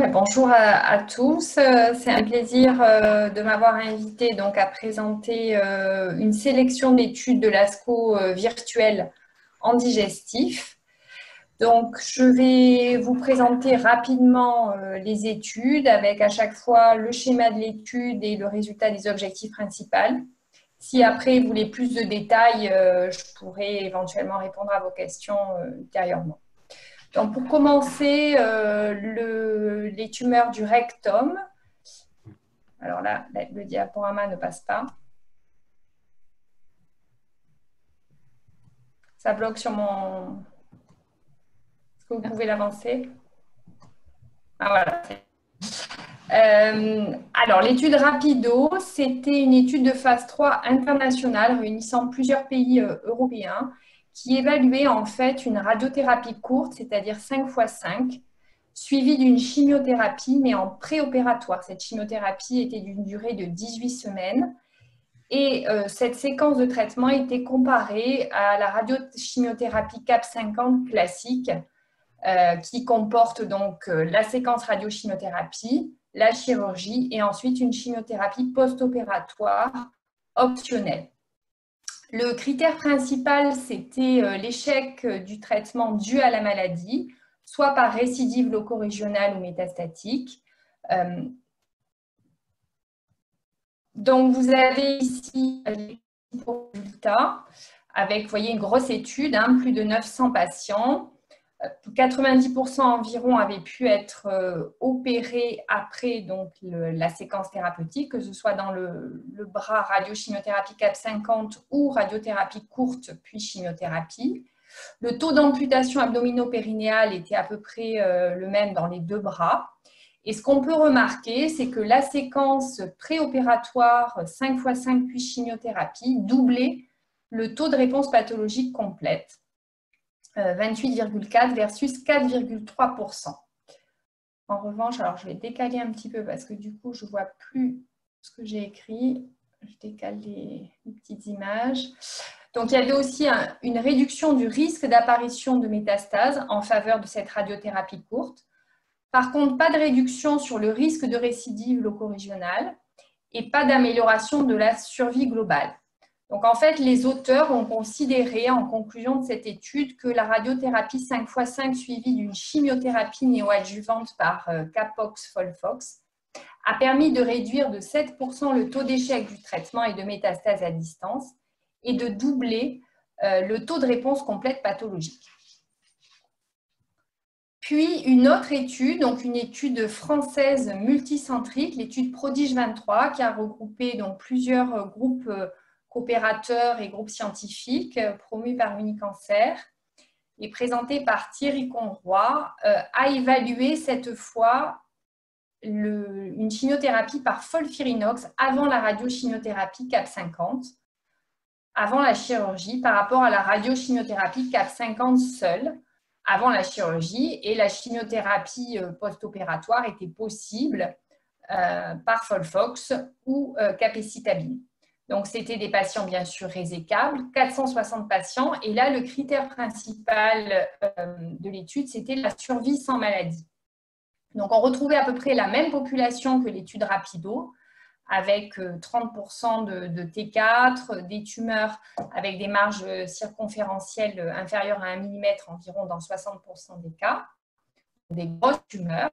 Bonjour à tous, c'est un plaisir de m'avoir invité donc à présenter une sélection d'études de l'ASCO virtuelle en digestif. Donc je vais vous présenter rapidement les études avec à chaque fois le schéma de l'étude et le résultat des objectifs principaux. Si après vous voulez plus de détails, je pourrai éventuellement répondre à vos questions ultérieurement. Donc, pour commencer, les tumeurs du rectum. Alors là, le diaporama ne passe pas. Ça bloque sur mon... Est-ce que vous pouvez l'avancer? Ah voilà. Alors, l'étude Rapido, c'était une étude de phase 3 internationale réunissant plusieurs pays européens qui évaluait en fait une radiothérapie courte, c'est-à-dire 5 x 5, suivie d'une chimiothérapie, mais en préopératoire. Cette chimiothérapie était d'une durée de 18 semaines. Et cette séquence de traitement était comparée à la radiochimiothérapie CAP50 classique, qui comporte donc la séquence radiochimiothérapie, la chirurgie et ensuite une chimiothérapie post-opératoire optionnelle. Le critère principal, c'était l'échec du traitement dû à la maladie, soit par récidive locorégionale ou métastatique. Donc, vous avez ici les résultats avec, vous voyez, une grosse étude, plus de 900 patients. 90% environ avaient pu être opérés après donc, la séquence thérapeutique, que ce soit dans le bras radiochimiothérapie CAP50 ou radiothérapie courte puis chimiothérapie. Le taux d'amputation abdominopérinéale était à peu près le même dans les deux bras. Et ce qu'on peut remarquer, c'est que la séquence préopératoire 5 x 5 puis chimiothérapie doublait le taux de réponse pathologique complète. 28,4 versus 4,3%. En revanche, alors je vais décaler un petit peu parce que du coup, je ne vois plus ce que j'ai écrit. Je décale les petites images. Donc, il y avait aussi une réduction du risque d'apparition de métastases en faveur de cette radiothérapie courte. Par contre, pas de réduction sur le risque de récidive locorégionale et pas d'amélioration de la survie globale. Donc, en fait, les auteurs ont considéré, en conclusion de cette étude, que la radiothérapie 5 x 5 suivie d'une chimiothérapie néoadjuvante par Capox-Folfox a permis de réduire de 7% le taux d'échec du traitement et de métastase à distance et de doubler le taux de réponse complète pathologique. Puis, une autre étude, donc une étude française multicentrique, l'étude Prodige 23, qui a regroupé donc, plusieurs groupes coopérateurs et groupes scientifiques promus par Unicancer et présenté par Thierry Conroy, a évalué cette fois une chimiothérapie par FOLFIRINOX avant la radiochimiothérapie CAP50, avant la chirurgie, par rapport à la radiochimiothérapie CAP50 seule, avant la chirurgie, et la chimiothérapie post-opératoire était possible par Folfox ou capecitabine. Donc, c'était des patients, bien sûr, résécables, 460 patients. Et là, le critère principal de l'étude, c'était la survie sans maladie. Donc, on retrouvait à peu près la même population que l'étude Rapido, avec 30% de T4, des tumeurs avec des marges circonférentielles inférieures à 1 mm environ dans 60% des cas, des grosses tumeurs.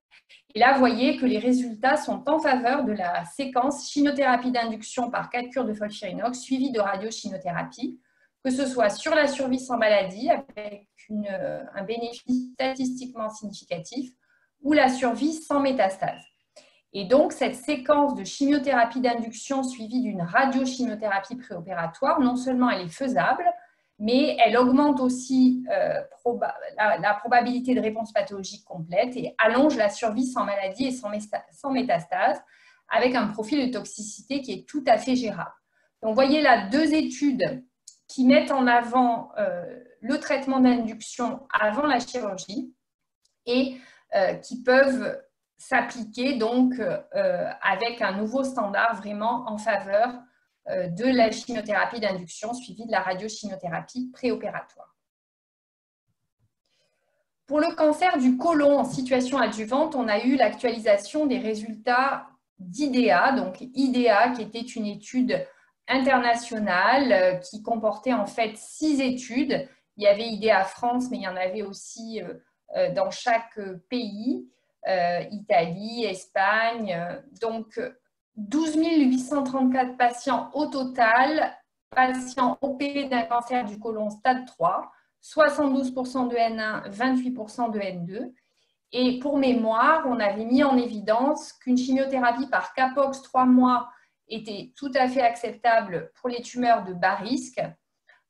Et là, vous voyez que les résultats sont en faveur de la séquence chimiothérapie d'induction par 4 cures de FOLFIRINOX suivie de radiochimiothérapie, que ce soit sur la survie sans maladie avec un bénéfice statistiquement significatif ou la survie sans métastase. Et donc, cette séquence de chimiothérapie d'induction suivie d'une radiochimiothérapie préopératoire, non seulement elle est faisable, mais elle augmente aussi la probabilité de réponse pathologique complète et allonge la survie sans maladie et sans métastase, avec un profil de toxicité qui est tout à fait gérable. Donc, vous voyez là deux études qui mettent en avant le traitement d'induction avant la chirurgie et qui peuvent s'appliquer donc avec un nouveau standard vraiment en faveur de la chimiothérapie d'induction suivie de la radiochimiothérapie préopératoire. Pour le cancer du côlon en situation adjuvante, on a eu l'actualisation des résultats d'IDEA, donc IDEA qui était une étude internationale qui comportait en fait 6 études. Il y avait IDEA France, mais il y en avait aussi dans chaque pays, Italie, Espagne. Donc 12 834 patients au total, patients opérés d'un cancer du côlon stade 3, 72% de N1, 28% de N2. Et pour mémoire, on avait mis en évidence qu'une chimiothérapie par Capox 3 mois était tout à fait acceptable pour les tumeurs de bas risque,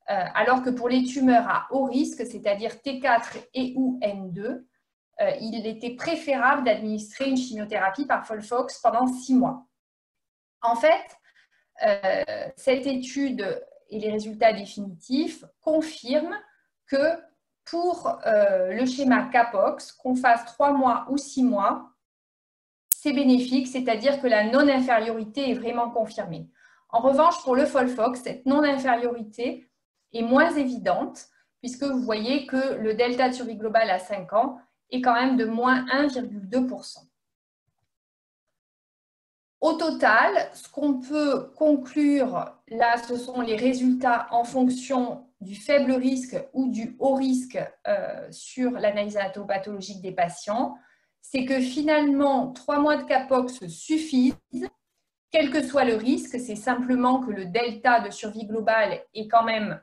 alors que pour les tumeurs à haut risque, c'est-à-dire T4 et ou N2, il était préférable d'administrer une chimiothérapie par FOLFOX pendant 6 mois. En fait, cette étude et les résultats définitifs confirment que pour le schéma Capox, qu'on fasse 3 mois ou 6 mois, c'est bénéfique, c'est-à-dire que la non-infériorité est vraiment confirmée. En revanche, pour le FOLFOX, cette non-infériorité est moins évidente, puisque vous voyez que le delta de survie globale à 5 ans est quand même de moins 1,2%. Au total, ce qu'on peut conclure là, ce sont les résultats en fonction du faible risque ou du haut risque sur l'analyse anatomopathologique des patients. C'est que finalement, 3 mois de Capox suffisent, quel que soit le risque. C'est simplement que le delta de survie globale est quand même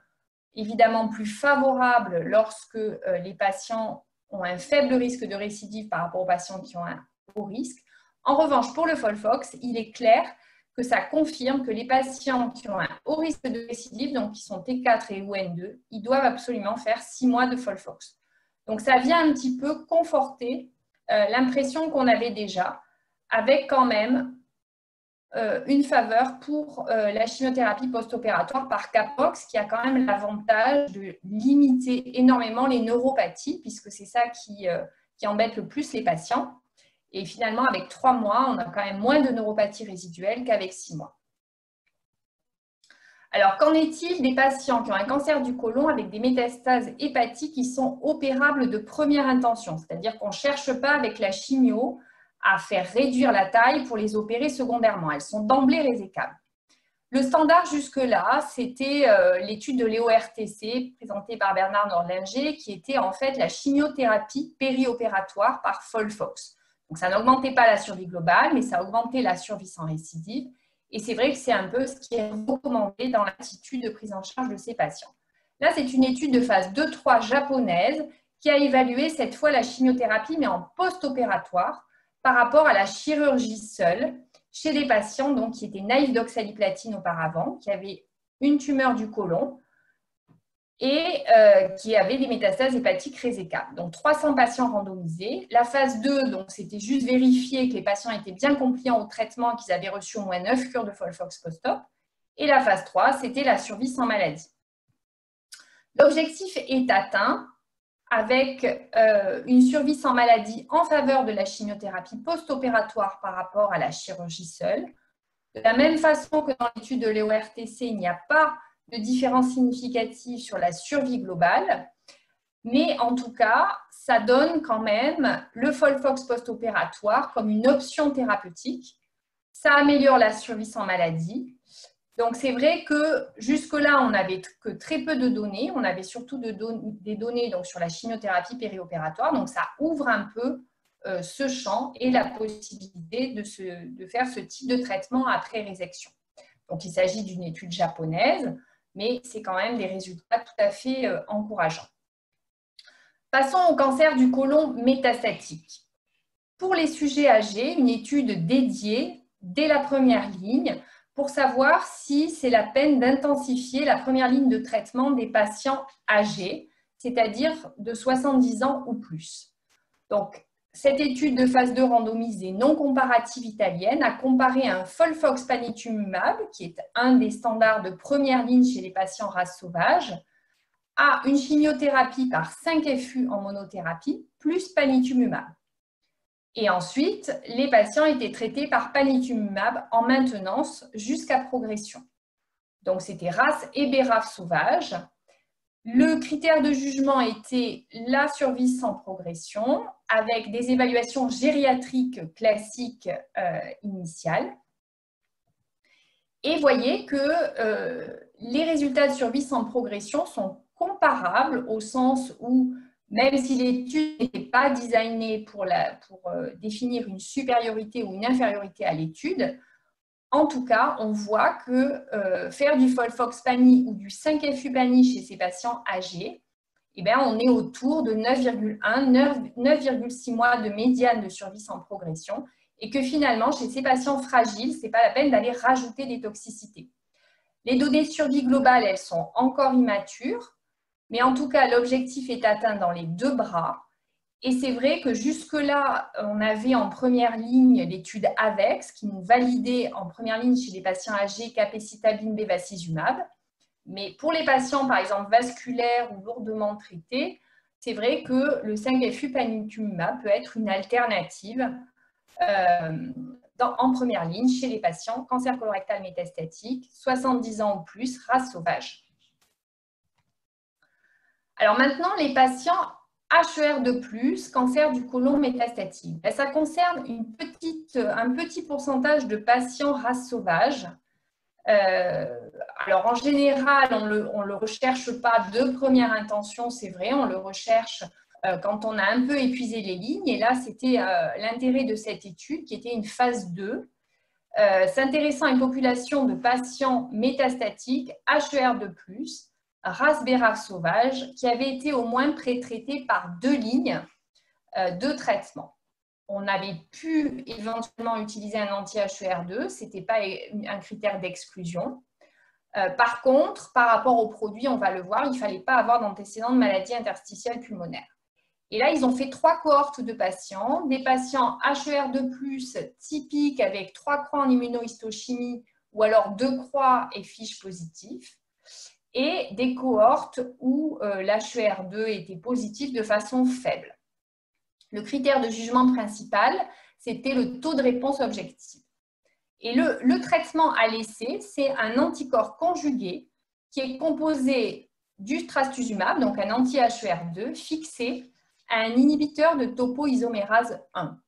évidemment plus favorable lorsque les patients ont un faible risque de récidive par rapport aux patients qui ont un haut risque. En revanche, pour le FOLFOX, il est clair que ça confirme que les patients qui ont un haut risque de récidive, donc qui sont T4 et ou N2, ils doivent absolument faire 6 mois de FOLFOX. Donc, ça vient un petit peu conforter l'impression qu'on avait déjà, avec quand même une faveur pour la chimiothérapie post-opératoire par Capox, qui a quand même l'avantage de limiter énormément les neuropathies, puisque c'est ça qui embête le plus les patients. Et finalement, avec 3 mois, on a quand même moins de neuropathie résiduelle qu'avec 6 mois. Alors, qu'en est-il des patients qui ont un cancer du côlon avec des métastases hépatiques qui sont opérables de première intention? C'est-à-dire qu'on ne cherche pas avec la chimio à faire réduire la taille pour les opérer secondairement. Elles sont d'emblée résécables. Le standard jusque-là, c'était l'étude de l'EORTC présentée par Bernard Nordlinger, qui était en fait la chimiothérapie périopératoire par FOLFOX. Donc, ça n'augmentait pas la survie globale, mais ça augmentait la survie sans récidive. Et c'est vrai que c'est un peu ce qui est recommandé dans l'attitude de prise en charge de ces patients. Là, c'est une étude de phase 2-3 japonaise qui a évalué cette fois la chimiothérapie, mais en post-opératoire, par rapport à la chirurgie seule, chez des patients donc, qui étaient naïfs d'oxaliplatine auparavant, qui avaient une tumeur du côlon, et qui avaient des métastases hépatiques résécables. Donc 300 patients randomisés. La phase 2, donc c'était juste vérifier que les patients étaient bien compliants au traitement, qu'ils avaient reçu au moins 9 cures de FOLFOX post-op. Et la phase 3, c'était la survie sans maladie. L'objectif est atteint avec une survie sans maladie en faveur de la chimiothérapie post-opératoire par rapport à la chirurgie seule. De la même façon que dans l'étude de l'EORTC, il n'y a pas de différence significative sur la survie globale, mais en tout cas, ça donne quand même le FOLFOX post-opératoire comme une option thérapeutique. Ça améliore la survie sans maladie. Donc, c'est vrai que jusque-là, on n'avait que très peu de données. On avait surtout des données donc, sur la chimiothérapie périopératoire. Donc, ça ouvre un peu ce champ et la possibilité de faire ce type de traitement après résection. Donc, il s'agit d'une étude japonaise, mais c'est quand même des résultats tout à fait encourageants. Passons au cancer du côlon métastatique. Pour les sujets âgés, une étude dédiée dès la première ligne pour savoir si c'est la peine d'intensifier la première ligne de traitement des patients âgés, c'est-à-dire de 70 ans ou plus. Donc, cette étude de phase 2 randomisée non comparative italienne a comparé un FOLFOX panitumumab, qui est un des standards de première ligne chez les patients race sauvage, à une chimiothérapie par 5 FU en monothérapie plus panitumumab. Et ensuite, les patients étaient traités par panitumumab en maintenance jusqu'à progression. Donc, c'était race et BRAF sauvage. Le critère de jugement était la survie sans progression avec des évaluations gériatriques classiques initiales. Et voyez que les résultats de survie sans progression sont comparables au sens où, même si l'étude n'était pas designée pour définir une supériorité ou une infériorité à l'étude, en tout cas, on voit que faire du Folfox-Pani ou du 5-FU-Pani chez ces patients âgés, eh bien, on est autour de 9,1, 9,6 mois de médiane de survie sans progression et que finalement, chez ces patients fragiles, ce n'est pas la peine d'aller rajouter des toxicités. Les données de survie globale, elles sont encore immatures, mais en tout cas, l'objectif est atteint dans les deux bras. Et c'est vrai que jusque-là, on avait en première ligne l'étude AVEX qui nous validait en première ligne chez les patients âgés capecitabine bevacizumab. Mais pour les patients, par exemple, vasculaires ou lourdement traités, c'est vrai que le 5-FU panitumumab peut être une alternative en première ligne chez les patients cancer colorectal métastatique, 70 ans ou plus, race sauvage. Alors maintenant, les patients HER2+, cancer du côlon métastatique. Ça concerne un petit pourcentage de patients race sauvage. Alors en général, on ne le recherche pas de première intention, c'est vrai, on le recherche quand on a un peu épuisé les lignes. Et là, c'était l'intérêt de cette étude qui était une phase 2, s'intéressant à une population de patients métastatiques HER2+, race bérard sauvage, qui avait été au moins pré-traités par 2 lignes de traitement. On avait pu éventuellement utiliser un anti-HER2, ce n'était pas un critère d'exclusion. Par contre, par rapport au produit, on va le voir, il ne fallait pas avoir d'antécédent de maladie interstitielle pulmonaire. Et là, ils ont fait 3 cohortes de patients, des patients HER2+, typiques avec 3 croix en immunohistochimie ou alors 2 croix et fiches positifs, et des cohortes où l'HER2 était positif de façon faible. Le critère de jugement principal, c'était le taux de réponse objective. Et le traitement à l'essai, c'est un anticorps conjugué qui est composé du trastuzumab, donc un anti-HER2, fixé à un inhibiteur de topoisomérase 1.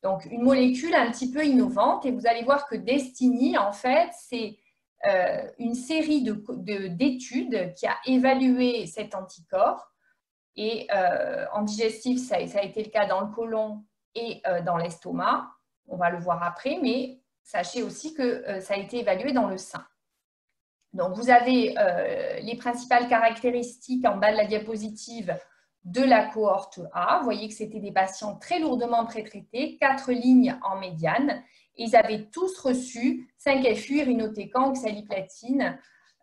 Donc, une molécule un petit peu innovante. Et vous allez voir que Destiny, en fait, c'est une série d'études qui a évalué cet anticorps. Et en digestif, ça a été le cas dans le côlon et dans l'estomac. On va le voir après, mais sachez aussi que ça a été évalué dans le sein. Donc, vous avez les principales caractéristiques en bas de la diapositive de la cohorte A. Vous voyez que c'était des patients très lourdement pré-traités, 4 lignes en médiane. Et ils avaient tous reçu 5-FU, irinotecan, oxaliplatine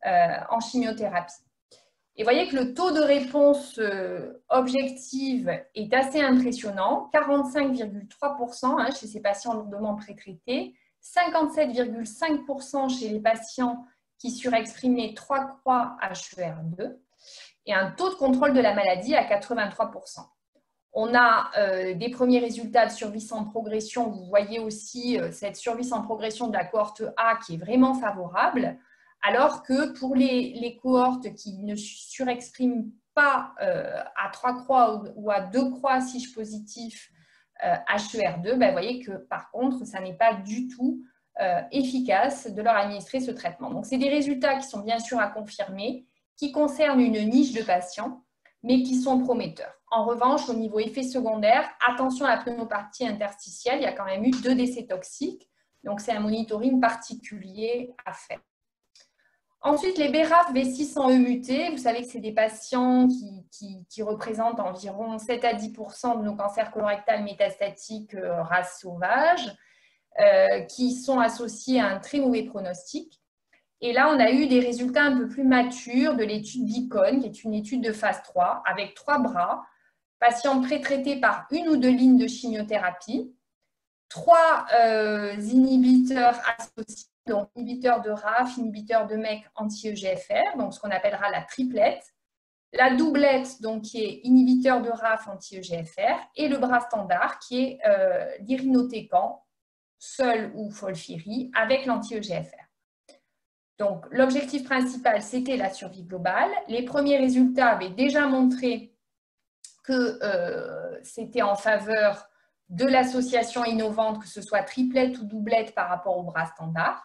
en chimiothérapie. Et vous voyez que le taux de réponse objective est assez impressionnant, 45,3% chez ces patients lourdement pré-traités, 57,5% chez les patients qui surexprimaient 3 croix HER2 et un taux de contrôle de la maladie à 83%. On a des premiers résultats de survie sans progression. Vous voyez aussi cette survie sans progression de la cohorte A qui est vraiment favorable, alors que pour les cohortes qui ne surexpriment pas à 3 croix ou à 2 croix SIG positif HER2, vous voyez que par contre, ça n'est pas du tout efficace de leur administrer ce traitement. Donc, c'est des résultats qui sont bien sûr à confirmer, qui concernent une niche de patients, mais qui sont prometteurs. En revanche, au niveau effet secondaire, attention à la pneumopathie interstitielle, il y a quand même eu 2 décès toxiques, donc c'est un monitoring particulier à faire. Ensuite, les BRAF V600E mutés, vous savez que c'est des patients qui représentent environ 7 à 10% de nos cancers colorectal métastatiques race sauvage, qui sont associés à un très mauvais pronostic. Et là, on a eu des résultats un peu plus matures de l'étude Beacon, qui est une étude de phase 3, avec 3 bras, patients pré-traités par 1 ou 2 lignes de chimiothérapie, 3 inhibiteurs associés, donc inhibiteur de RAF, inhibiteur de MEK anti-EGFR, donc ce qu'on appellera la triplette, la doublette, donc qui est inhibiteur de RAF anti-EGFR, et le bras standard qui est l'irinotecan, seul ou FOLFIRI, avec l'anti-EGFR. Donc, l'objectif principal, c'était la survie globale. Les premiers résultats avaient déjà montré que c'était en faveur de l'association innovante, que ce soit triplette ou doublette par rapport au bras standard.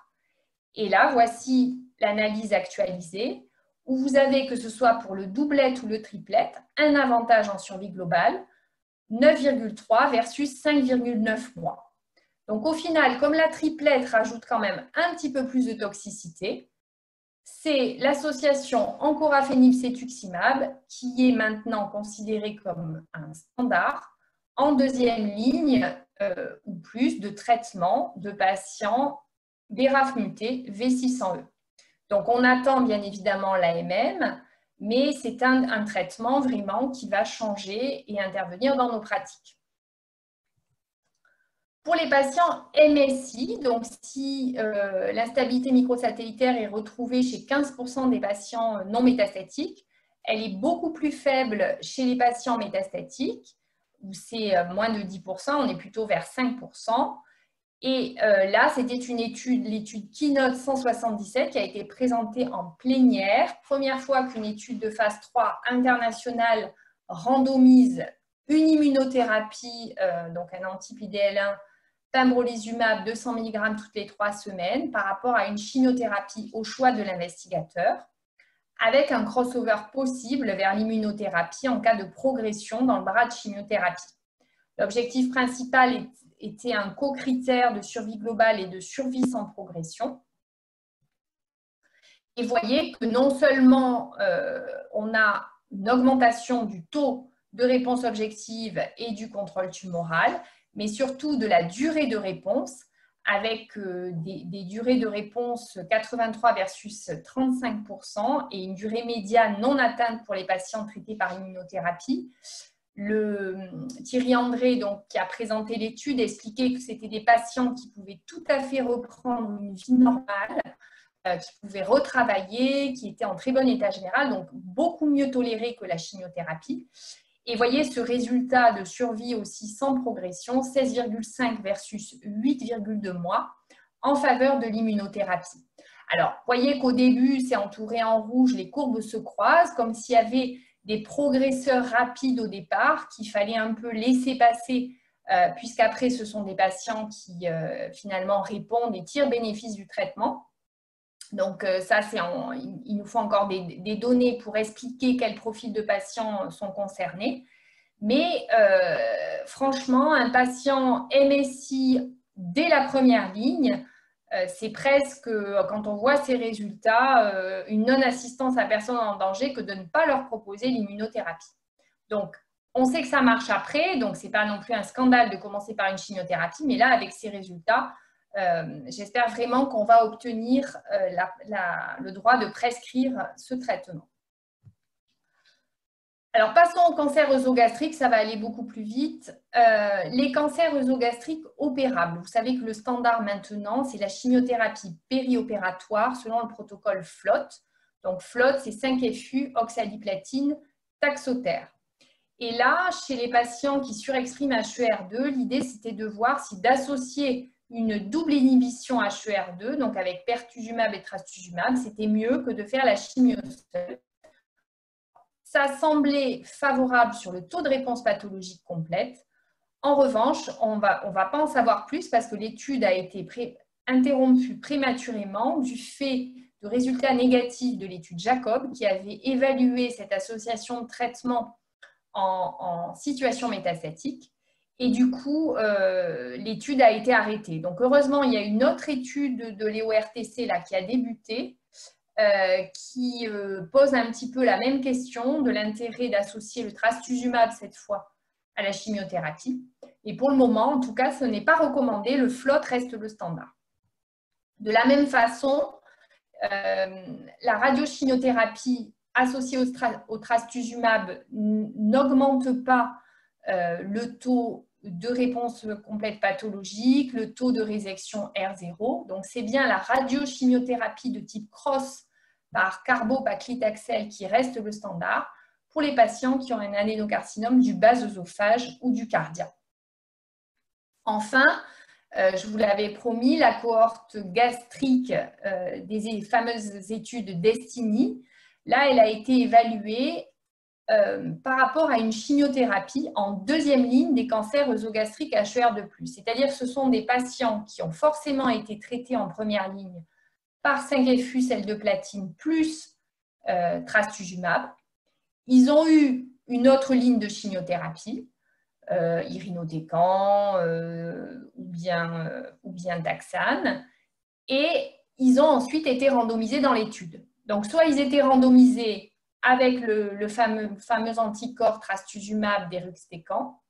Et là, voici l'analyse actualisée, où vous avez, que ce soit pour le doublette ou le triplette, un avantage en survie globale, 9,3 versus 5,9 mois. Donc, au final, comme la triplette rajoute quand même un petit peu plus de toxicité, c'est l'association encorafenib-cetuximab qui est maintenant considérée comme un standard en deuxième ligne ou plus de traitement de patients BRAF mutés V600E. Donc, on attend bien évidemment l'AMM, mais c'est un traitement vraiment qui va changer et intervenir dans nos pratiques. Pour les patients MSI, donc si l'instabilité microsatellitaire est retrouvée chez 15% des patients non métastatiques, elle est beaucoup plus faible chez les patients métastatiques, où c'est moins de 10%, on est plutôt vers 5%. Et là, c'était une étude, l'étude Keynote 177, qui a été présentée en plénière. Première fois qu'une étude de phase 3 internationale randomise une immunothérapie, donc un anti-PDL1, pembrolizumab 200 mg toutes les 3 semaines par rapport à une chimiothérapie au choix de l'investigateur, avec un crossover possible vers l'immunothérapie en cas de progression dans le bras de chimiothérapie. L'objectif principal était un co-critère de survie globale et de survie sans progression. Et vous voyez que non seulement on a une augmentation du taux de réponse objective et du contrôle tumoral, mais surtout de la durée de réponse, avec des durées de réponse 83 versus 35% et une durée médiane non atteinte pour les patients traités par immunothérapie. Thierry André, donc, qui a présenté l'étude, expliquait que c'était des patients qui pouvaient tout à fait reprendre une vie normale, qui pouvaient retravailler, qui étaient en très bon état général, donc beaucoup mieux tolérés que la chimiothérapie. Et voyez ce résultat de survie aussi sans progression, 16,5 versus 8,2 mois, en faveur de l'immunothérapie. Alors, voyez qu'au début, c'est entouré en rouge, les courbes se croisent, comme s'il y avait des progresseurs rapides au départ qu'il fallait un peu laisser passer, puisqu'après, ce sont des patients qui finalement répondent et tirent bénéfice du traitement. Donc ça, il nous faut encore des données pour expliquer quels profils de patients sont concernés. Mais franchement, un patient MSI dès la première ligne, c'est presque, quand on voit ces résultats, une non-assistance à personne en danger que de ne pas leur proposer l'immunothérapie. Donc, on sait que ça marche après, donc ce n'est pas non plus un scandale de commencer par une chimiothérapie, mais là, avec ces résultats, j'espère vraiment qu'on va obtenir le droit de prescrire ce traitement. Alors, passons au cancer œsogastrique, ça va aller beaucoup plus vite. Les cancers œsogastriques opérables. Vous savez que le standard maintenant, c'est la chimiothérapie périopératoire selon le protocole FLOT. Donc, FLOT, c'est 5-FU, oxaliplatine, taxotere. Et là, chez les patients qui surexpriment HER2, l'idée, c'était de voir si d'associer une double inhibition HER2, donc avec pertuzumab et trastuzumab, c'était mieux que de faire la chimio seule. Ça semblait favorable sur le taux de réponse pathologique complète. En revanche, on va pas en savoir plus parce que l'étude a été interrompue prématurément du fait de résultats négatifs de l'étude Jacob qui avait évalué cette association de traitement en situation métastatique. Et du coup, l'étude a été arrêtée. Donc, heureusement, il y a une autre étude de l'EORTC là, qui a débuté, qui pose un petit peu la même question de l'intérêt d'associer le trastuzumab cette fois à la chimiothérapie. Et pour le moment, en tout cas, ce n'est pas recommandé. Le FLOT reste le standard. De la même façon, la radiochimiothérapie associée au trastuzumab n'augmente pas le taux de réponse complète pathologique, le taux de résection R0. Donc, c'est bien la radiochimiothérapie de type cross par carbopaclitaxel qui reste le standard pour les patients qui ont un adénocarcinome du bas œsophage ou du cardia. Enfin, je vous l'avais promis, la cohorte gastrique des fameuses études Destiny, là, elle a été évaluée par rapport à une chimiothérapie en deuxième ligne des cancers œsogastriques HER2+. C'est-à-dire que ce sont des patients qui ont forcément été traités en première ligne par 5FU, sel de platine, plus trastuzumab. Ils ont eu une autre ligne de chimiothérapie, irinotecan ou bien taxane, et ils ont ensuite été randomisés dans l'étude. Donc, soit ils étaient randomisés avec le fameux anticorps trastuzumab deruxtecan,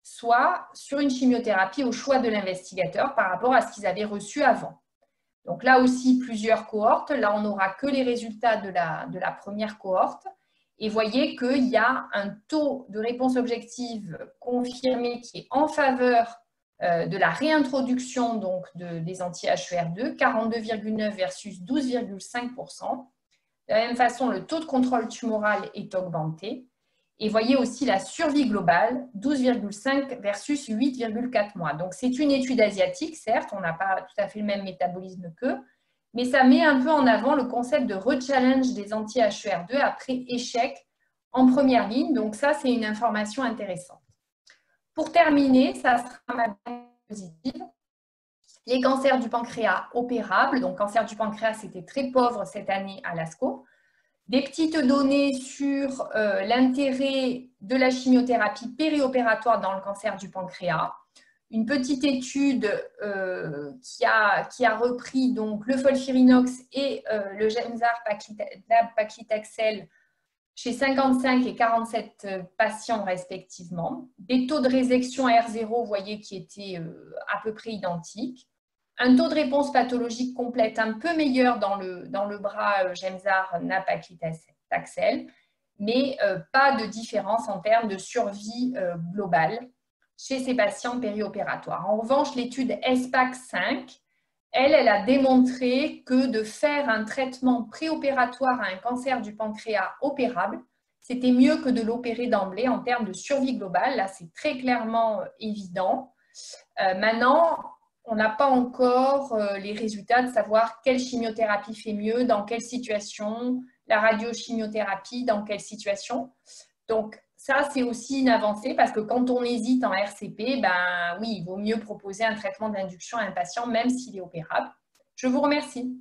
soit sur une chimiothérapie au choix de l'investigateur par rapport à ce qu'ils avaient reçu avant. Donc là aussi, plusieurs cohortes. Là, on n'aura que les résultats de la première cohorte. Et voyez qu'il y a un taux de réponse objective confirmé qui est en faveur de la réintroduction donc, des anti-HER2, 42,9 versus 12,5%. De la même façon, le taux de contrôle tumoral est augmenté. Et voyez aussi la survie globale, 12,5 versus 8,4 mois. Donc, c'est une étude asiatique, certes, on n'a pas tout à fait le même métabolisme qu'eux, mais ça met un peu en avant le concept de re-challenge des anti-HER2 après échec en première ligne. Donc, ça, c'est une information intéressante. Pour terminer, ça sera ma diapositive. Les cancers du pancréas opérables. Donc, cancer du pancréas, c'était très pauvre cette année à l'ASCO. Des petites données sur l'intérêt de la chimiothérapie périopératoire dans le cancer du pancréas. Une petite étude qui a repris donc, le FOLFIRINOX et le Gemzar paclitaxel chez 55 et 47 patients respectivement. Des taux de résection R0, vous voyez, qui étaient à peu près identiques. Un taux de réponse pathologique complète un peu meilleur dans le bras Gemzar nab-paclitaxel, mais pas de différence en termes de survie globale chez ces patients périopératoires. En revanche, l'étude SPAC5, elle a démontré que de faire un traitement préopératoire à un cancer du pancréas opérable, c'était mieux que de l'opérer d'emblée en termes de survie globale. Là, c'est très clairement évident. Maintenant, on n'a pas encore les résultats de savoir quelle chimiothérapie fait mieux, dans quelle situation, la radiochimiothérapie, dans quelle situation. Donc, ça, c'est aussi une avancée parce que quand on hésite en RCP, ben oui, il vaut mieux proposer un traitement d'induction à un patient, même s'il est opérable. Je vous remercie.